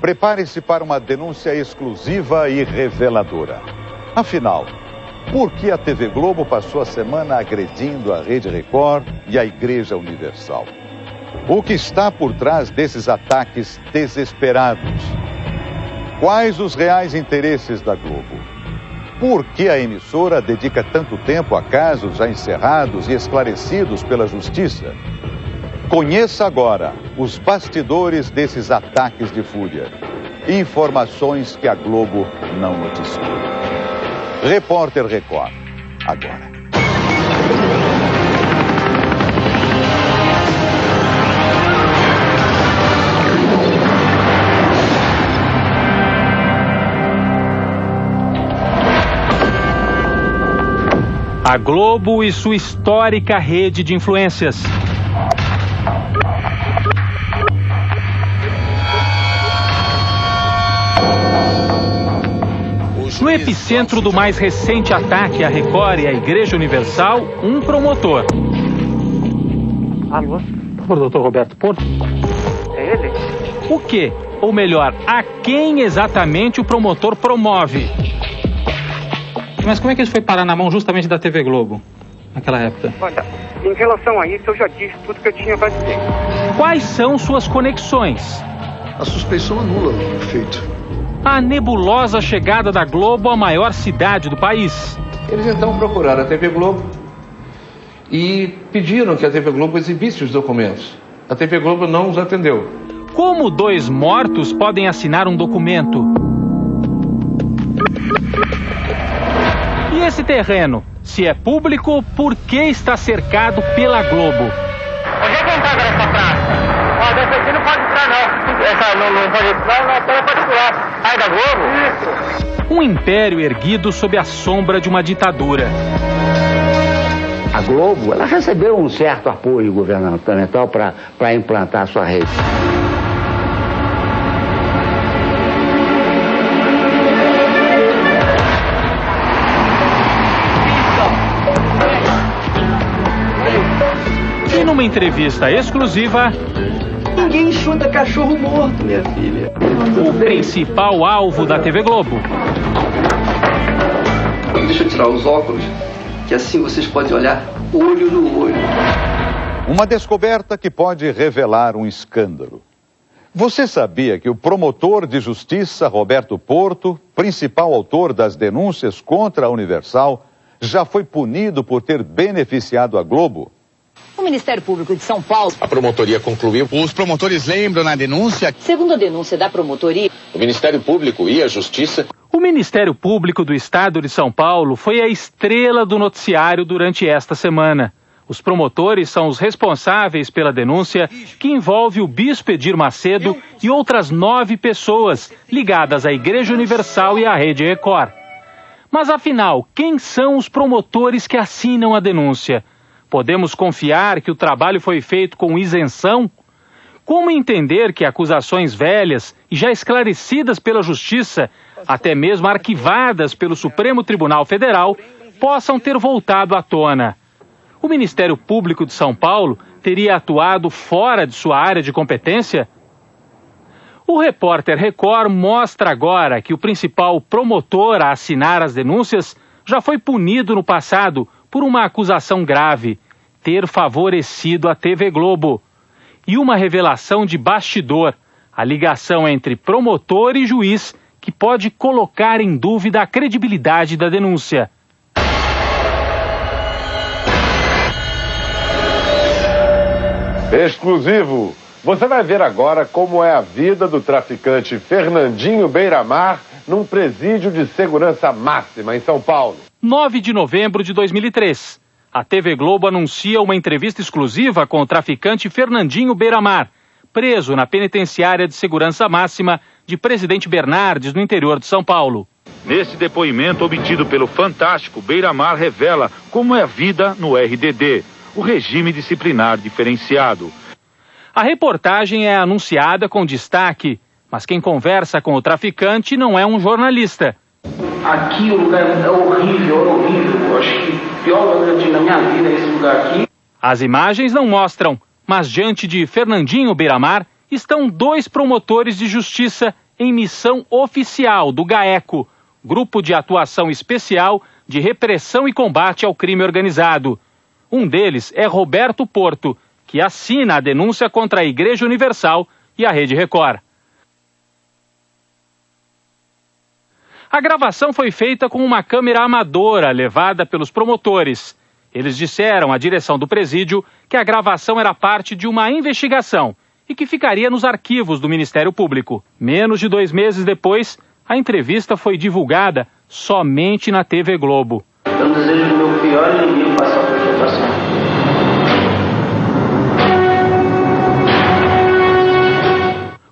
Prepare-se para uma denúncia exclusiva e reveladora. Afinal, por que a TV Globo passou a semana agredindo a Rede Record e a Igreja Universal? O que está por trás desses ataques desesperados? Quais os reais interesses da Globo? Por que a emissora dedica tanto tempo a casos já encerrados e esclarecidos pela Justiça? Conheça agora os bastidores desses ataques de fúria. Informações que a Globo não noticiou. Repórter Record, agora. A Globo e sua histórica rede de influências. No epicentro do mais recente ataque à Record e à Igreja Universal, um promotor. Alô? O doutor Roberto Porto? É ele? O que, ou melhor, a quem exatamente o promotor promove? Mas como é que isso foi parar na mão justamente da TV Globo, naquela época? Olha, em relação a isso, eu já disse tudo que eu tinha para dizer. Quais são suas conexões? A suspeição anula o feito. A nebulosa chegada da Globo à maior cidade do país. Eles então procuraram a TV Globo e pediram que a TV Globo exibisse os documentos. A TV Globo não os atendeu. Como 2 mortos podem assinar um documento? E esse terreno, se é público, por que está cercado pela Globo? Onde é que entra nessa praça? Ó, dessa aqui não pode entrar, não. Essa não pode entrar, não, é particular. Ai, da Globo? Isso. Um império erguido sob a sombra de uma ditadura. A Globo, ela recebeu um certo apoio governamental para implantar a sua rede. Numa entrevista exclusiva, ninguém chuta cachorro morto, minha filha. O principal alvo da TV Globo. Deixa eu tirar os óculos, que assim vocês podem olhar olho no olho. Uma descoberta que pode revelar um escândalo. Você sabia que o promotor de justiça, Roberto Porto, principal autor das denúncias contra a Universal, já foi punido por ter beneficiado a Globo? O Ministério Público de São Paulo... A promotoria concluiu. Os promotores lembram na denúncia... Segundo a denúncia da promotoria... O Ministério Público e a Justiça... O Ministério Público do Estado de São Paulo foi a estrela do noticiário durante esta semana. Os promotores são os responsáveis pela denúncia que envolve o bispo Edir Macedo e outras 9 pessoas ligadas à Igreja Universal e à Rede Record. Mas afinal, quem são os promotores que assinam a denúncia? Podemos confiar que o trabalho foi feito com isenção? Como entender que acusações velhas e já esclarecidas pela Justiça, até mesmo arquivadas pelo Supremo Tribunal Federal, possam ter voltado à tona? O Ministério Público de São Paulo teria atuado fora de sua área de competência? O repórter Record mostra agora que o principal promotor a assinar as denúncias já foi punido no passado por uma acusação grave, ter favorecido a TV Globo. E uma revelação de bastidor, a ligação entre promotor e juiz, que pode colocar em dúvida a credibilidade da denúncia. Exclusivo! Você vai ver agora como é a vida do traficante Fernandinho Beiramar num presídio de segurança máxima em São Paulo. 9 de novembro de 2003. A TV Globo anuncia uma entrevista exclusiva com o traficante Fernandinho Beiramar, preso na penitenciária de segurança máxima de Presidente Bernardes, no interior de São Paulo. Nesse depoimento obtido pelo Fantástico, Beiramar revela como é a vida no RDD, o regime disciplinar diferenciado. A reportagem é anunciada com destaque, mas quem conversa com o traficante não é um jornalista. Aqui o lugar é horrível. Eu acho que o pior lugar na minha vida é esse lugar aqui. As imagens não mostram, mas diante de Fernandinho Beiramar estão 2 promotores de justiça em missão oficial do GAECO, Grupo de Atuação Especial de Repressão e Combate ao Crime Organizado. Um deles é Roberto Porto, que assina a denúncia contra a Igreja Universal e a Rede Record. A gravação foi feita com uma câmera amadora levada pelos promotores. Eles disseram à direção do presídio que a gravação era parte de uma investigação e que ficaria nos arquivos do Ministério Público. Menos de 2 meses depois, a entrevista foi divulgada somente na TV Globo. Eu desejo que o meu pior inimigo faça a apresentação.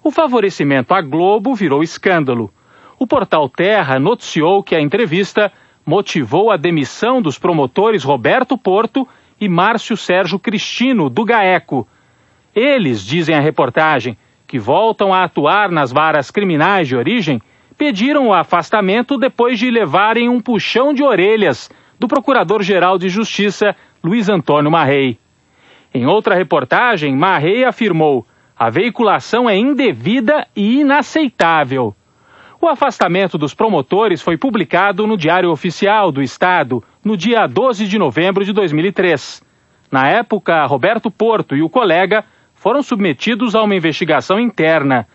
O favorecimento à Globo virou escândalo. O portal Terra noticiou que a entrevista motivou a demissão dos promotores Roberto Porto e Márcio Sérgio Cristino, do GAECO. Eles, dizem a reportagem, que voltam a atuar nas varas criminais de origem, pediram o afastamento depois de levarem um puxão de orelhas do Procurador-Geral de Justiça, Luiz Antônio Marrei. Em outra reportagem, Marrei afirmou: a veiculação é indevida e inaceitável. O afastamento dos promotores foi publicado no Diário Oficial do Estado, no dia 12 de novembro de 2003. Na época, Roberto Porto e o colega foram submetidos a uma investigação interna.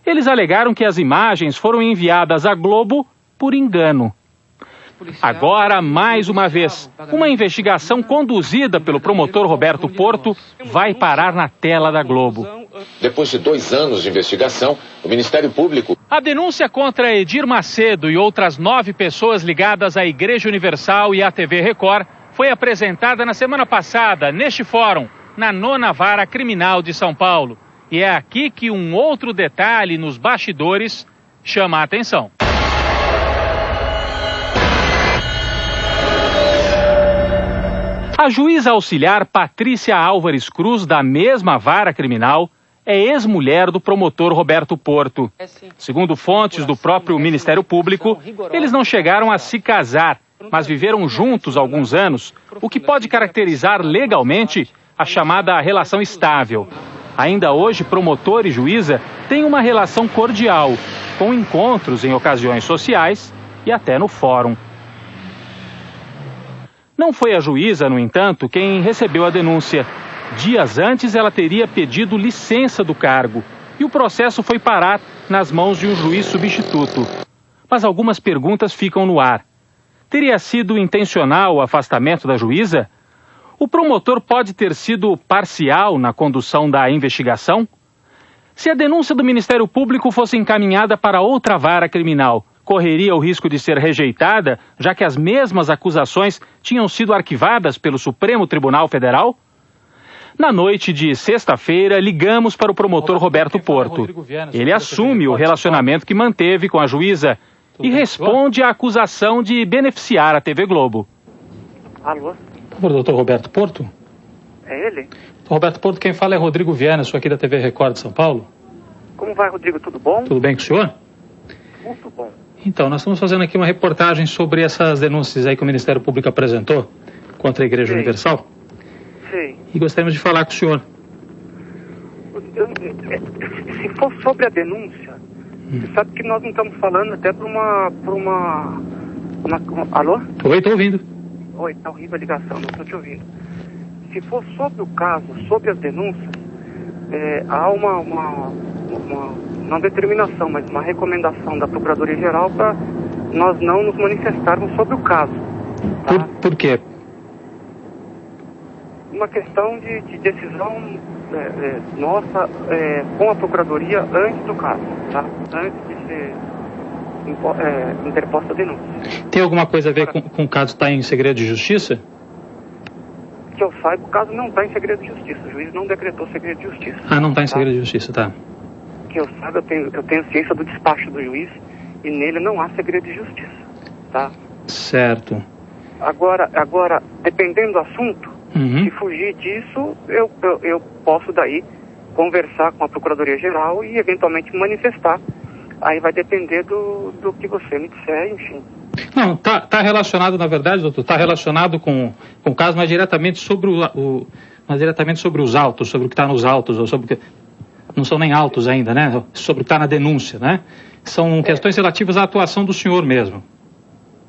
Eles alegaram que as imagens foram enviadas à Globo por engano. Agora, mais uma vez, uma investigação conduzida pelo promotor Roberto Porto vai parar na tela da Globo. Depois de 2 anos de investigação, o Ministério Público... A denúncia contra Edir Macedo e outras 9 pessoas ligadas à Igreja Universal e à TV Record foi apresentada na semana passada, neste fórum, na 9ª Vara Criminal de São Paulo. E é aqui que um outro detalhe nos bastidores chama a atenção. A juíza auxiliar Patrícia Álvares Cruz, da mesma vara criminal, é ex-mulher do promotor Roberto Porto. Segundo fontes do próprio Ministério Público, eles não chegaram a se casar, mas viveram juntos há alguns anos, o que pode caracterizar legalmente a chamada relação estável. Ainda hoje, promotor e juíza têm uma relação cordial, com encontros em ocasiões sociais e até no fórum. Não foi a juíza, no entanto, quem recebeu a denúncia. Dias antes, ela teria pedido licença do cargo e o processo foi parar nas mãos de um juiz substituto. Mas algumas perguntas ficam no ar. Teria sido intencional o afastamento da juíza? O promotor pode ter sido parcial na condução da investigação? Se a denúncia do Ministério Público fosse encaminhada para outra vara criminal, correria o risco de ser rejeitada, já que as mesmas acusações tinham sido arquivadas pelo Supremo Tribunal Federal? Na noite de sexta-feira, ligamos para o promotor Roberto Porto. Ele assume o relacionamento que manteve com a juíza e responde à acusação de beneficiar a TV Globo. Alô? O doutor Roberto Porto? É ele? Roberto Porto, quem fala é Rodrigo Viana, sou aqui da TV Record de São Paulo. Como vai, Rodrigo? Tudo bom? Tudo bem com o senhor? Muito bom. Então, nós estamos fazendo aqui uma reportagem sobre essas denúncias aí que o Ministério Público apresentou contra a Igreja Universal. Sim. E gostaríamos de falar com o senhor. Se for sobre a denúncia, você sabe que nós não estamos falando até para uma... Alô? Oi, estou ouvindo. Oi, está horrível a ligação, não estou te ouvindo. Se for sobre o caso, sobre as denúncias, há não determinação, mas uma recomendação da Procuradoria-Geral para nós não nos manifestarmos sobre o caso. Tá? Por quê? Uma questão de decisão nossa com a Procuradoria antes do caso, tá? Antes de ser interposta a denúncia. Tem alguma coisa a ver com o caso estar em segredo de justiça? Que eu saiba, o caso não está em segredo de justiça. O juiz não decretou segredo de justiça. Ah, não está em segredo de justiça, tá. Que eu saiba, eu tenho ciência do despacho do juiz e nele não há segredo de justiça, tá? Certo. Agora dependendo do assunto, se fugir disso, eu posso daí conversar com a Procuradoria-Geral e eventualmente manifestar. Aí vai depender do que você me disser, enfim. Não, tá relacionado, na verdade, doutor, tá relacionado com o caso, mas diretamente sobre mas diretamente sobre os autos, sobre o que está nos autos, ou sobre o que... não são nem autos ainda, né? Sobre o que está na denúncia, né? São questões relativas à atuação do senhor mesmo.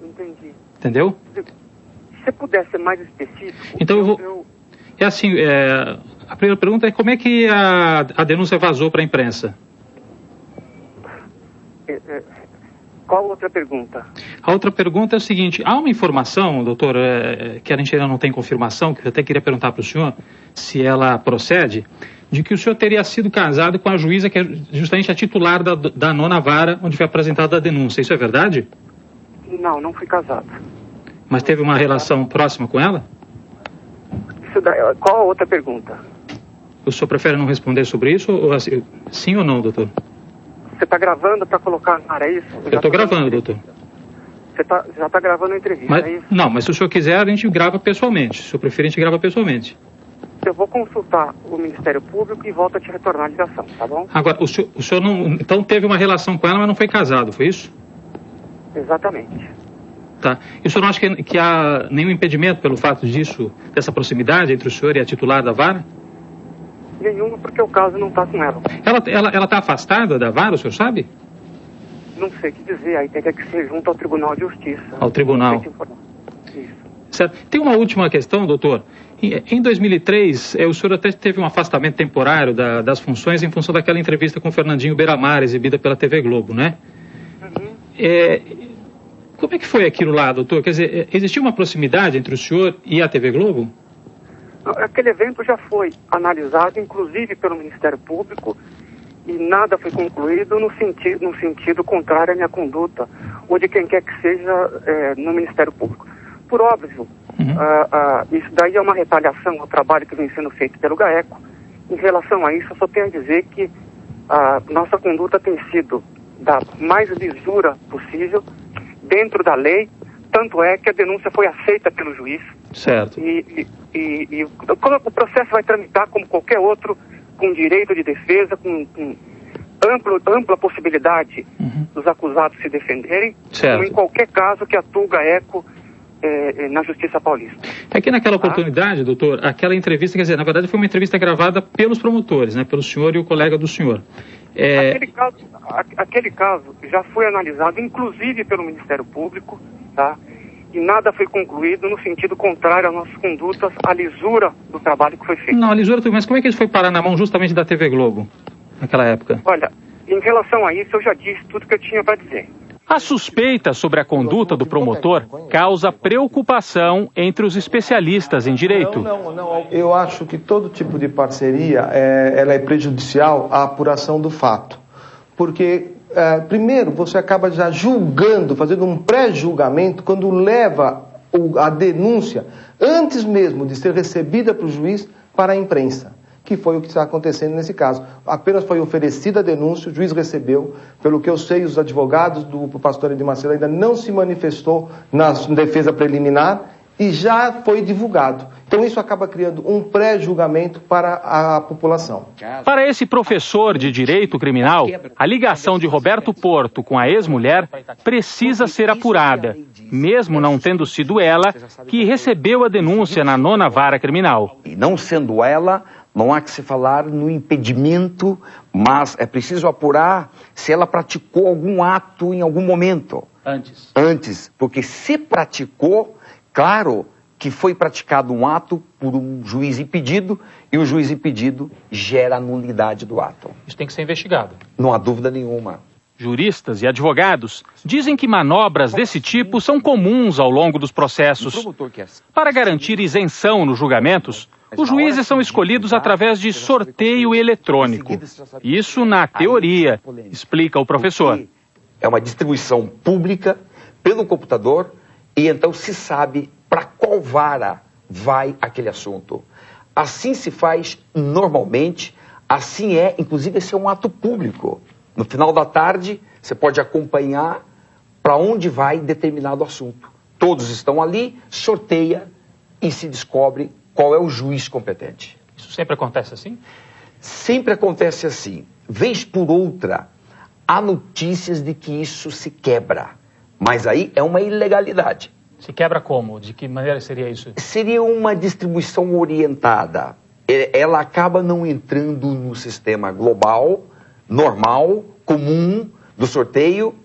Entendi. Entendeu? Se você puder ser mais específico... Então eu vou... É assim, a primeira pergunta é como é que a denúncia vazou para a imprensa? Qual outra pergunta? A outra pergunta é o seguinte, há uma informação, doutor, que a gente ainda não tem confirmação, que eu até queria perguntar para o senhor se ela procede, de que o senhor teria sido casado com a juíza que é justamente a titular da 9ª Vara, onde foi apresentada a denúncia. Isso é verdade? Não, não fui casado. Mas teve uma relação próxima com ela? Qual a outra pergunta? O senhor prefere não responder sobre isso? Ou assim, sim ou não, doutor? Você está gravando para colocar na área, é isso? Eu estou gravando, doutor. Você já está gravando a entrevista, é isso? Não, mas se o senhor quiser, a gente grava pessoalmente. Se o senhor preferir, a gente grava pessoalmente. Eu vou consultar o Ministério Público e volto a te retornar a ligação, tá bom? Agora, o senhor não... Então teve uma relação com ela, mas não foi casado, foi isso? Exatamente. Tá. E o senhor não acha que há nenhum impedimento pelo fato dessa proximidade entre o senhor e a titular da vara? Nenhuma, porque o caso não está com ela. Ela está afastada da vara, o senhor sabe? Não sei o que dizer, aí teria que ser junto ao Tribunal de Justiça. Ao Tribunal. Isso. Certo. Tem uma última questão, doutor. Em 2003, o senhor até teve um afastamento temporário das funções em função daquela entrevista com o Fernandinho Beiramar, exibida pela TV Globo, né? Uhum. Como é que foi aquilo lá, doutor? Quer dizer, existiu uma proximidade entre o senhor e a TV Globo? Aquele evento já foi analisado, inclusive pelo Ministério Público, e nada foi concluído no sentido contrário à minha conduta, ou de quem quer que seja no Ministério Público. Por óbvio, isso daí é uma retaliação ao trabalho que vem sendo feito pelo GAECO. Em relação a isso, eu só tenho a dizer que a nossa conduta tem sido da mais lisura possível, dentro da lei, tanto é que a denúncia foi aceita pelo juiz. Certo. E o processo vai tramitar como qualquer outro, com direito de defesa, com ampla possibilidade dos acusados se defenderem, certo, como em qualquer caso que atua o GAECO na Justiça Paulista. É que naquela oportunidade, doutor, aquela entrevista, quer dizer, na verdade foi uma entrevista gravada pelos promotores, né, pelo senhor e o colega do senhor. Aquele caso já foi analisado, inclusive pelo Ministério Público, tá? E nada foi concluído no sentido contrário às nossas condutas, à lisura do trabalho que foi feito. Não, a lisura tudo, mas como é que isso foi parar na mão justamente da TV Globo, naquela época? Olha, em relação a isso, eu já disse tudo que eu tinha para dizer. A suspeita sobre a conduta do promotor causa preocupação entre os especialistas em direito. Não. Eu acho que todo tipo de parceria ela é prejudicial à apuração do fato. Porque, primeiro, você acaba já julgando, fazendo um pré-julgamento, quando leva a denúncia, antes mesmo de ser recebida para o juiz, para a imprensa, que foi o que está acontecendo nesse caso. Apenas foi oferecida a denúncia, o juiz recebeu. Pelo que eu sei, os advogados do pastor Edir Macedo ainda não se manifestou na defesa preliminar e já foi divulgado. Então isso acaba criando um pré-julgamento para a população. Para esse professor de direito criminal, a ligação de Roberto Porto com a ex-mulher precisa ser apurada, mesmo não tendo sido ela que recebeu a denúncia na 9ª Vara Criminal. E não sendo ela, não há que se falar no impedimento, mas é preciso apurar se ela praticou algum ato em algum momento. Antes, porque se praticou, claro que foi praticado um ato por um juiz impedido e o juiz impedido gera a nulidade do ato. Isso tem que ser investigado. Não há dúvida nenhuma. Juristas e advogados dizem que manobras desse tipo são comuns ao longo dos processos. Para garantir isenção nos julgamentos, os juízes são escolhidos através de sorteio eletrônico. Isso na teoria, explica o professor. É uma distribuição pública pelo computador e então se sabe para qual vara vai aquele assunto. Assim se faz normalmente, assim inclusive esse é um ato público. No final da tarde, você pode acompanhar para onde vai determinado assunto. Todos estão ali, sorteia e se descobre qual é o juiz competente. Isso sempre acontece assim? Sempre acontece assim. Vez por outra, há notícias de que isso se quebra. Mas aí é uma ilegalidade. Se quebra como? De que maneira seria isso? Seria uma distribuição orientada. ela acaba não entrando no sistema global, normal, comum, do sorteio.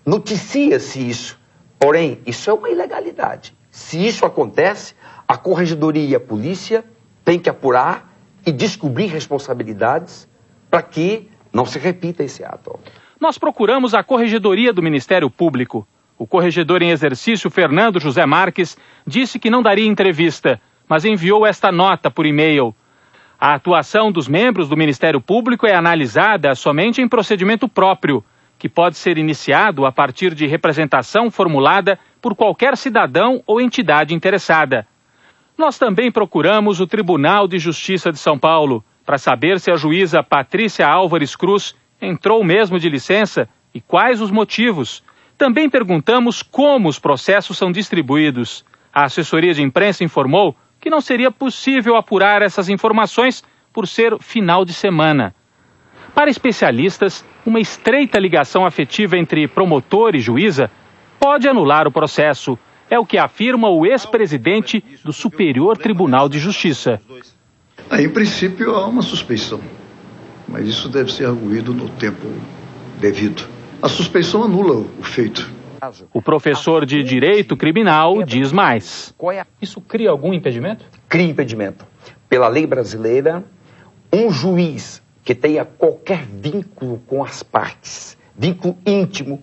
Noticia-se isso. Porém, isso é uma ilegalidade. Se isso acontece, a Corregedoria e a polícia têm que apurar e descobrir responsabilidades para que não se repita esse ato. Nós procuramos a Corregedoria do Ministério Público. O corregedor em exercício, Fernando José Marques, disse que não daria entrevista, mas enviou esta nota por e-mail. A atuação dos membros do Ministério Público é analisada somente em procedimento próprio, que pode ser iniciado a partir de representação formulada por qualquer cidadão ou entidade interessada. Nós também procuramos o Tribunal de Justiça de São Paulo para saber se a juíza Patrícia Álvares Cruz entrou mesmo de licença e quais os motivos. Também perguntamos como os processos são distribuídos. A assessoria de imprensa informou que não seria possível apurar essas informações por ser final de semana. Para especialistas, uma estreita ligação afetiva entre promotor e juíza pode anular o processo. É o que afirma o ex-presidente do Superior Tribunal de Justiça. Em princípio, há uma suspeição, mas isso deve ser arguído no tempo devido. A suspeição anula o feito. O professor de Direito Criminal diz mais. Isso cria algum impedimento? Cria impedimento. Pela lei brasileira, um juiz que tenha qualquer vínculo com as partes, vínculo íntimo,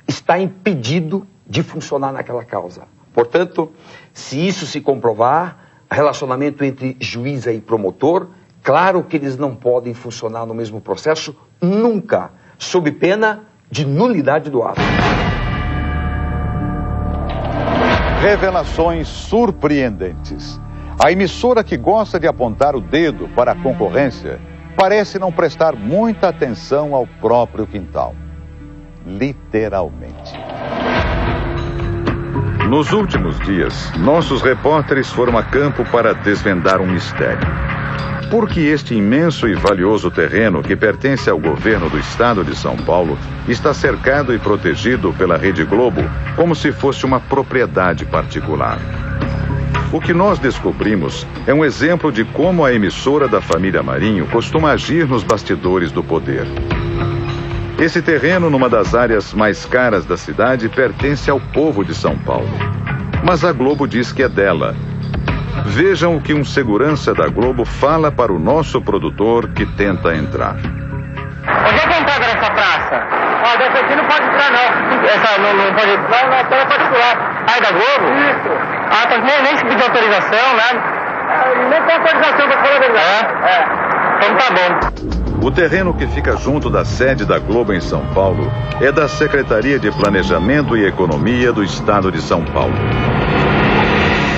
está impedido de funcionar naquela causa. Portanto, se isso se comprovar, relacionamento entre juíza e promotor, claro que eles não podem funcionar no mesmo processo nunca, sob pena de nulidade do ato. Revelações surpreendentes. A emissora que gosta de apontar o dedo para a concorrência parece não prestar muita atenção ao próprio quintal. Literalmente. Nos últimos dias, nossos repórteres foram a campo para desvendar um mistério. Por que este imenso e valioso terreno que pertence ao governo do estado de São Paulo está cercado e protegido pela Rede Globo como se fosse uma propriedade particular? O que nós descobrimos é um exemplo de como a emissora da família Marinho costuma agir nos bastidores do poder. Esse terreno, numa das áreas mais caras da cidade, pertence ao povo de São Paulo. Mas a Globo diz que é dela. Vejam o que um segurança da Globo fala para o nosso produtor que tenta entrar. Onde é que entrava nessa praça? Ó, dessa aqui não pode entrar, não. Essa não pode entrar, não, até é particular. Ah, é da Globo? Isso. Ah, tá, nem se pediu autorização, nada. Nem tem autorização pra falar a verdade. Então tá bom. O terreno que fica junto da sede da Globo em São Paulo é da Secretaria de Planejamento e Economia do Estado de São Paulo.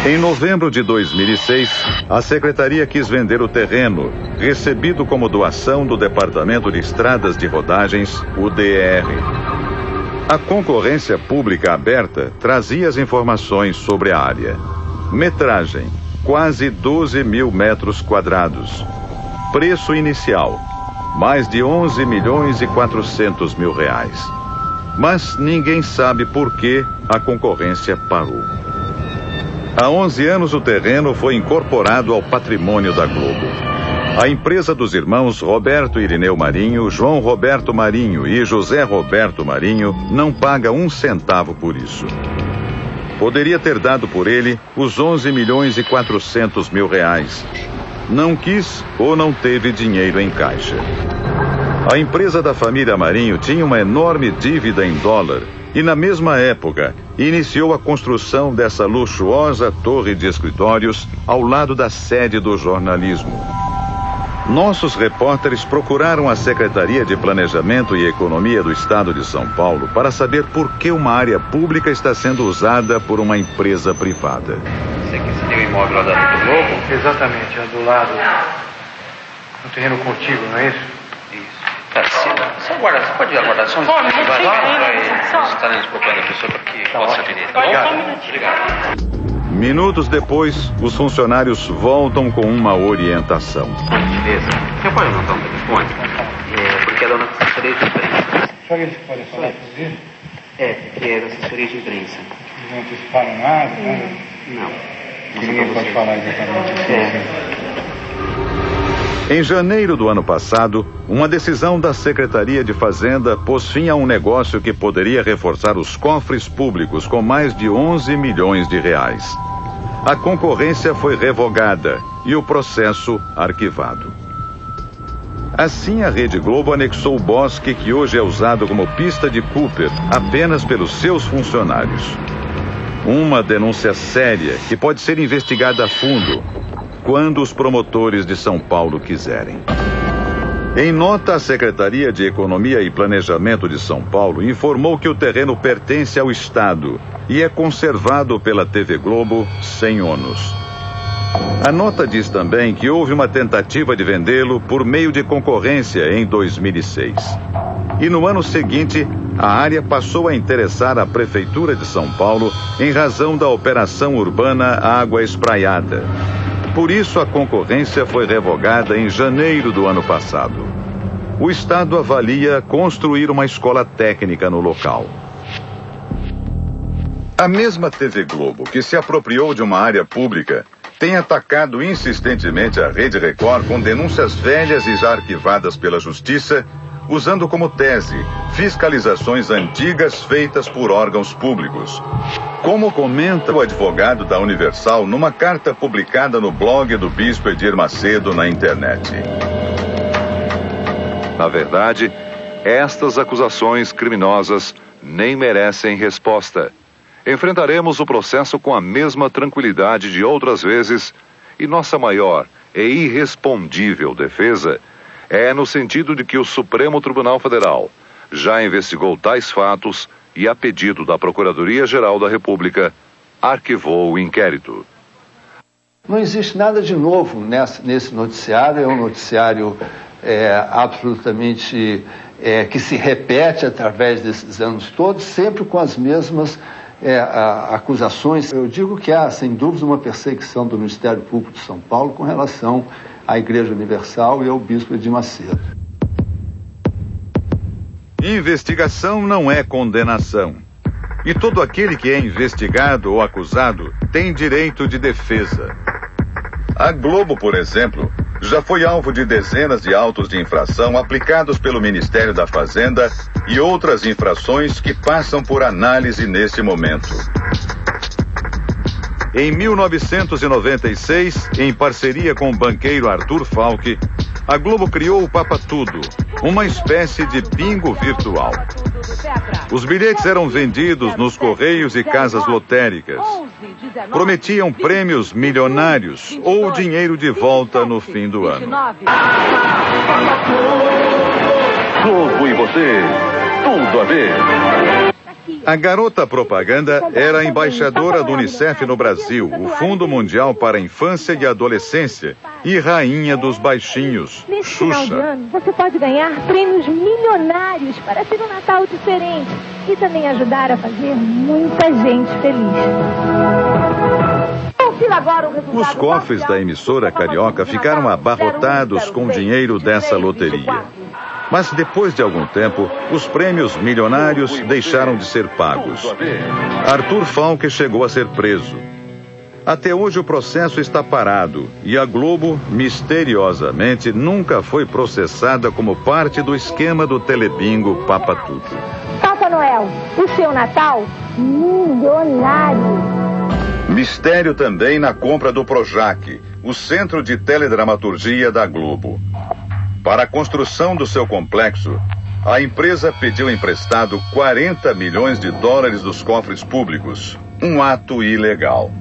Em novembro de 2006, a Secretaria quis vender o terreno, recebido como doação do Departamento de Estradas de Rodagens, o DR. A concorrência pública aberta trazia as informações sobre a área. Metragem, quase 12 mil metros quadrados. Preço inicial, mais de 11 milhões e 400 mil reais. Mas ninguém sabe por que a concorrência parou. Há 11 anos o terreno foi incorporado ao patrimônio da Globo. A empresa dos irmãos Roberto Irineu Marinho, João Roberto Marinho e José Roberto Marinho não paga um centavo por isso. Poderia ter dado por ele os 11 milhões e 400 mil reais. Não quis ou não teve dinheiro em caixa. A empresa da família Marinho tinha uma enorme dívida em dólar e, na mesma época, iniciou a construção dessa luxuosa torre de escritórios ao lado da sede do jornalismo. Nossos repórteres procuraram a Secretaria de Planejamento e Economia do Estado de São Paulo para saber por que uma área pública está sendo usada por uma empresa privada. Você que se deu imóvel lá da Rede Globo? Exatamente, é do lado, no terreno contíguo, não é isso? Você aguarda, você pode aguardar só um instante? Nós estaremos procurando a pessoa para que possa atender. Obrigado. Minutos depois, os funcionários voltam com uma orientação. Beleza. Você pode anotar um telefone? Porque é da assessoria de imprensa. Só eles podem falar com ele? Porque é da assessoria de imprensa. Não anteciparam nada? Não. Ninguém pode falar exatamente. Em janeiro do ano passado, uma decisão da Secretaria de Fazenda pôs fim a um negócio que poderia reforçar os cofres públicos com mais de 11 milhões de reais. A concorrência foi revogada e o processo arquivado. Assim, a Rede Globo anexou o bosque que hoje é usado como pista de Cooper apenas pelos seus funcionários. Uma denúncia séria que pode ser investigada a fundo quando os promotores de São Paulo quiserem. Em nota, a Secretaria de Economia e Planejamento de São Paulo informou que o terreno pertence ao Estado e é conservado pela TV Globo sem ônus. A nota diz também que houve uma tentativa de vendê-lo por meio de concorrência em 2006. E no ano seguinte, a área passou a interessar a Prefeitura de São Paulo em razão da operação urbana Água Espraiada. Por isso, a concorrência foi revogada em janeiro do ano passado. O Estado avalia construir uma escola técnica no local. A mesma TV Globo, que se apropriou de uma área pública, tem atacado insistentemente a Rede Record com denúncias velhas e já arquivadas pela Justiça, usando como tese fiscalizações antigas feitas por órgãos públicos. Como comenta o advogado da Universal numa carta publicada no blog do Bispo Edir Macedo na internet. Na verdade, estas acusações criminosas nem merecem resposta. Enfrentaremos o processo com a mesma tranquilidade de outras vezes e nossa maior e irrespondível defesa é no sentido de que o Supremo Tribunal Federal já investigou tais fatos e, a pedido da Procuradoria-Geral da República, arquivou o inquérito. Não existe nada de novo nesse noticiário, é um noticiário absolutamente que se repete através desses anos todos, sempre com as mesmas acusações. Eu digo que há, sem dúvida, uma perseguição do Ministério Público de São Paulo com relação à Igreja Universal e ao Bispo Edir Macedo. Investigação não é condenação. E todo aquele que é investigado ou acusado tem direito de defesa. A Globo, por exemplo, já foi alvo de dezenas de autos de infração aplicados pelo Ministério da Fazenda e outras infrações que passam por análise neste momento. Em 1996, em parceria com o banqueiro Arthur Falck, a Globo criou o Papa Tudo, uma espécie de bingo virtual. Os bilhetes eram vendidos nos correios e casas lotéricas. Prometiam prêmios milionários ou dinheiro de volta no fim do ano. Globo e você, tudo a ver. A garota propaganda era a embaixadora do Unicef no Brasil, o Fundo Mundial para a Infância e Adolescência, e rainha dos baixinhos, Nesse final de ano, você pode ganhar prêmios milionários para ter um Natal diferente e também ajudar a fazer muita gente feliz. Os cofres da emissora carioca ficaram abarrotados com o dinheiro dessa loteria. Mas depois de algum tempo, os prêmios milionários deixaram de ser pagos. Arthur Falck chegou a ser preso. Até hoje o processo está parado e a Globo, misteriosamente, nunca foi processada como parte do esquema do telebingo Papa Tudo. Papai Noel, o seu Natal milionário. Mistério também na compra do Projac, o centro de teledramaturgia da Globo. Para a construção do seu complexo, a empresa pediu emprestado 40 milhões de dólares dos cofres públicos, um ato ilegal.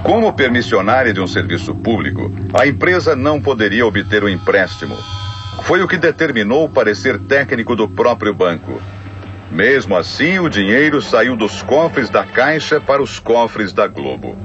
Como permissionária de um serviço público, a empresa não poderia obter o empréstimo. Foi o que determinou o parecer técnico do próprio banco. Mesmo assim, o dinheiro saiu dos cofres da Caixa para os cofres da Globo.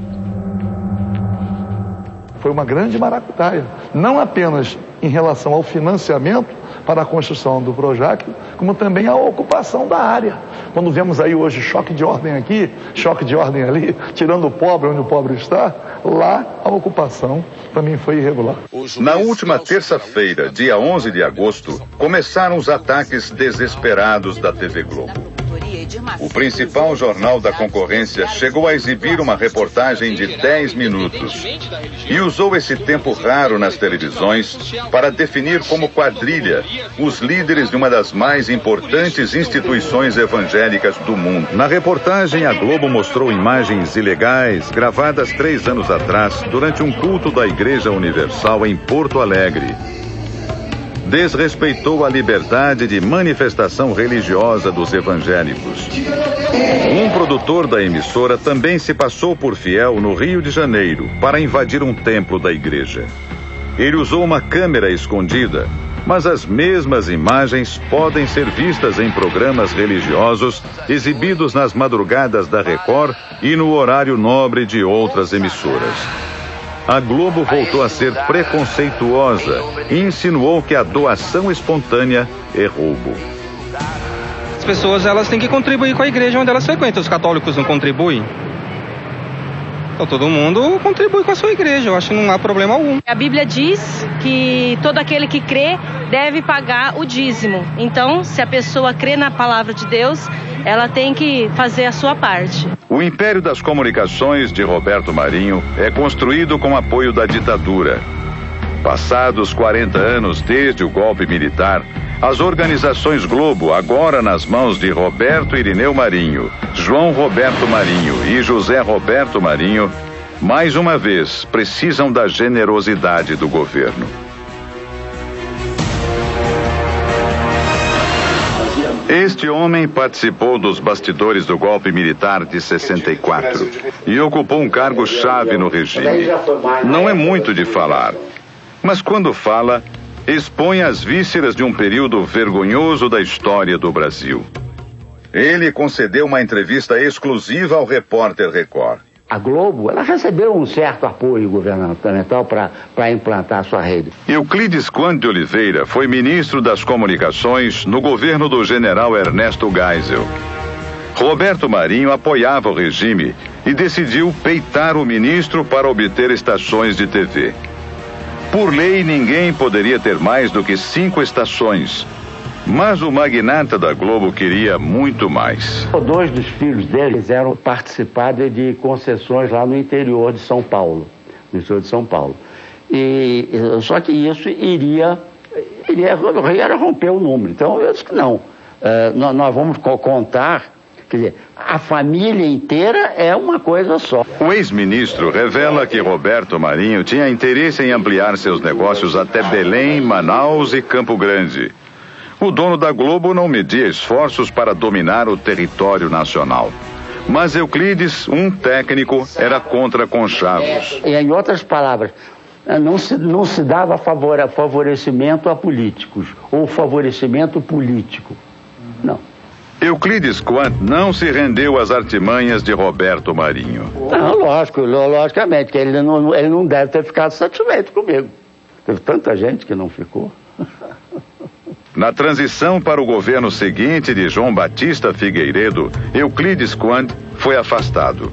Foi uma grande maracutaia, não apenas em relação ao financiamento para a construção do Projac, como também a ocupação da área. Quando vemos aí hoje choque de ordem aqui, choque de ordem ali, tirando o pobre onde o pobre está, lá a ocupação também foi irregular. Na última terça-feira, dia 11 de agosto, começaram os ataques desesperados da TV Globo. O principal jornal da concorrência chegou a exibir uma reportagem de 10 minutos e usou esse tempo raro nas televisões para definir como quadrilha os líderes de uma das mais importantes instituições evangélicas do mundo. Na reportagem, a Globo mostrou imagens ilegais gravadas 3 anos atrás durante um culto da Igreja Universal em Porto Alegre. Desrespeitou a liberdade de manifestação religiosa dos evangélicos. Um produtor da emissora também se passou por fiel no Rio de Janeiro para invadir um templo da igreja. Ele usou uma câmera escondida, mas as mesmas imagens podem ser vistas em programas religiosos exibidos nas madrugadas da Record e no horário nobre de outras emissoras. A Globo voltou a ser preconceituosa e insinuou que a doação espontânea é roubo. As pessoas elas têm que contribuir com a igreja onde elas frequentam. Os católicos não contribuem? Então todo mundo contribui com a sua igreja, eu acho que não há problema algum. A Bíblia diz que todo aquele que crê deve pagar o dízimo. Então, se a pessoa crê na palavra de Deus, ela tem que fazer a sua parte. O Império das Comunicações de Roberto Marinho é construído com apoio da ditadura. Passados 40 anos desde o golpe militar, as organizações Globo, agora nas mãos de Roberto Irineu Marinho, João Roberto Marinho e José Roberto Marinho, mais uma vez precisam da generosidade do governo. Este homem participou dos bastidores do golpe militar de 64 e ocupou um cargo-chave no regime. Não é muito de falar, mas quando fala, expõe as vísceras de um período vergonhoso da história do Brasil. Ele concedeu uma entrevista exclusiva ao repórter Record. A Globo, ela recebeu um certo apoio governamental para implantar a sua rede. Euclides Quanto de Oliveira foi ministro das Comunicações no governo do general Ernesto Geisel. Roberto Marinho apoiava o regime e decidiu peitar o ministro para obter estações de TV. Por lei, ninguém poderia ter mais do que 5 estações. Mas o magnata da Globo queria muito mais. 2 dos filhos dele quiseram participar de concessões lá no interior de São Paulo. No interior de São Paulo. Só que isso iria romper o número. Então eu disse que não. Nós vamos contar. Quer dizer, a família inteira é uma coisa só. O ex-ministro revela que Roberto Marinho tinha interesse em ampliar seus negócios até Belém, Manaus e Campo Grande. O dono da Globo não media esforços para dominar o território nacional. Mas Euclides, um técnico, era contra conchavos. Em outras palavras, não se dava favorecimento a políticos ou favorecimento político. Não. Euclides Quanto não se rendeu às artimanhas de Roberto Marinho. Não, logicamente, que ele não deve ter ficado satisfeito comigo. Teve tanta gente que não ficou. Na transição para o governo seguinte de João Batista Figueiredo, Euclides Quanto foi afastado.